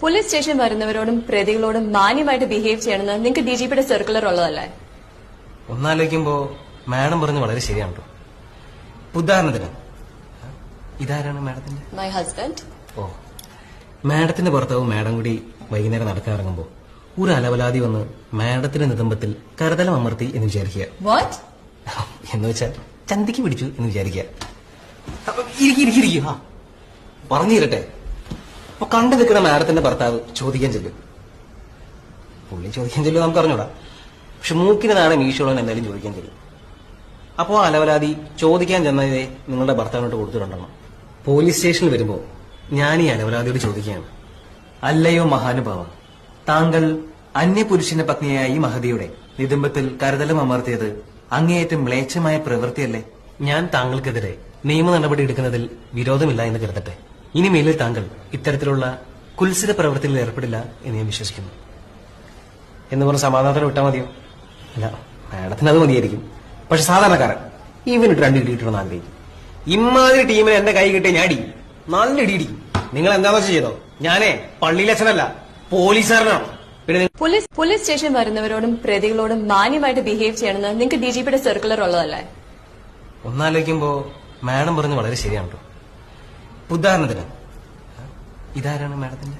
Police station വരുന്നവരോടും പ്രതികളോടും മാന്യമായിട്ട് behave ചെയ്യണമെന്ന് നിങ്ങൾക്ക് ഡിജിപിയുടെ സർക്കുലർ ഉള്ളതല്ലേ? ഒന്നാലോചിക്കുമ്പോ മാഡം പറഞ്ഞ് വളരെ ശരിയാണല്ലോ. ഉദാഹരണത്തിന് ഇതാരാണ് മാഡത്തിന്റെ? My husband. ഓ, മാഡത്തിന്റെ ഭർത്താവ് മാഡം കൂടി വൈകുന്നേരം നടക്കാനിറങ്ങുമ്പോ ഒരു അലവലാതി വന്ന് മാഡത്തിന്റെ നിതംബത്തിൽ കരുതലം അമർത്തി എന്ന് വിചാരിക്കുക. വാട്ട് എന്ന് വെച്ചാൽ ചന്തിക്ക് പിടിച്ചു എന്ന് വിചാരിക്കുക. ഇരിക്കും പറഞ്ഞു തരട്ടെ. അപ്പൊ കണ്ടു നിൽക്കുന്ന മാഡത്തിന്റെ ഭർത്താവ് ചോദിക്കാൻ ചെല്ലും. പുള്ളി ചോദിക്കാൻ ചെല്ലും നമുക്ക് അറിഞ്ഞൂടാ. പക്ഷെ മൂക്കിന് നാളെ മീശോളൻ എന്തായാലും ചോദിക്കാൻ ചെല്ലും. അപ്പോ അലവലാതി ചോദിക്കാൻ ചെന്നതേ നിങ്ങളുടെ ഭർത്താവിനോട്ട് കൊടുത്തിട്ടുണ്ടെന്ന് പോലീസ് സ്റ്റേഷനിൽ വരുമ്പോ ഞാൻ ഈ അലവലാതിയോട് ചോദിക്കുകയാണ്, അല്ലയോ മഹാനുഭാവ, താങ്കൾ അന്യപുരുഷന്റെ പത്നിയായ ഈ മഹതിയുടെ നിതംബത്തിൽ കരുതലം അമർത്തിയത് അങ്ങേയറ്റം മ്ലേച്ഛമായ പ്രവൃത്തിയല്ലേ? ഞാൻ താങ്കൾക്കെതിരെ നിയമ നടപടി എടുക്കുന്നതിൽ വിരോധമില്ല എന്ന് കരുതട്ടെ. ഇനിമേലിൽ താങ്കൾ ഇത്തരത്തിലുള്ള കുൽസിത പ്രവൃത്തിയിൽ ഏർപ്പെടില്ല എന്ന് ഞാൻ വിശ്വസിക്കുന്നു എന്ന് പറഞ്ഞ് സമാധാനത്തോടെ വിട്ടാൽ മതിയോ? അല്ല, മാഡത്തിന് അത് മതിയായിരിക്കും. പക്ഷെ സാധാരണക്കാരൻ ഇവനിട്ട് 2 ഇടി കിട്ടണമെന്ന് ആഗ്രഹിക്കും. ഇമാതിരി ടീമിന് എന്റെ കൈ കിട്ടിയ ഞാൻ അടിക്കും, നല്ല ഇടിയിടിക്കും. നിങ്ങൾ എന്താണെന്ന് വെച്ചാൽ ചെയ്തോ. ഞാനേ പള്ളിയിലച്ഛനല്ല, പോലീസുകാരനാണ്. പിന്നെ പോലീസ് സ്റ്റേഷൻ വരുന്നവരോടും പ്രതികളോടും മാന്യമായിട്ട് ബിഹേവ് ചെയ്യണമെന്ന് നിങ്ങൾക്ക് ഡിജിപിയുടെ സർക്കുലർ ഉള്ളതല്ലേ? ഒന്നാലോചിക്കുമ്പോ മാഡം പറഞ്ഞ് വളരെ ശരിയാണല്ലോ. ഉദാഹരണത്തിന് ഇതാരാണ് മാഡത്തിന്റെ?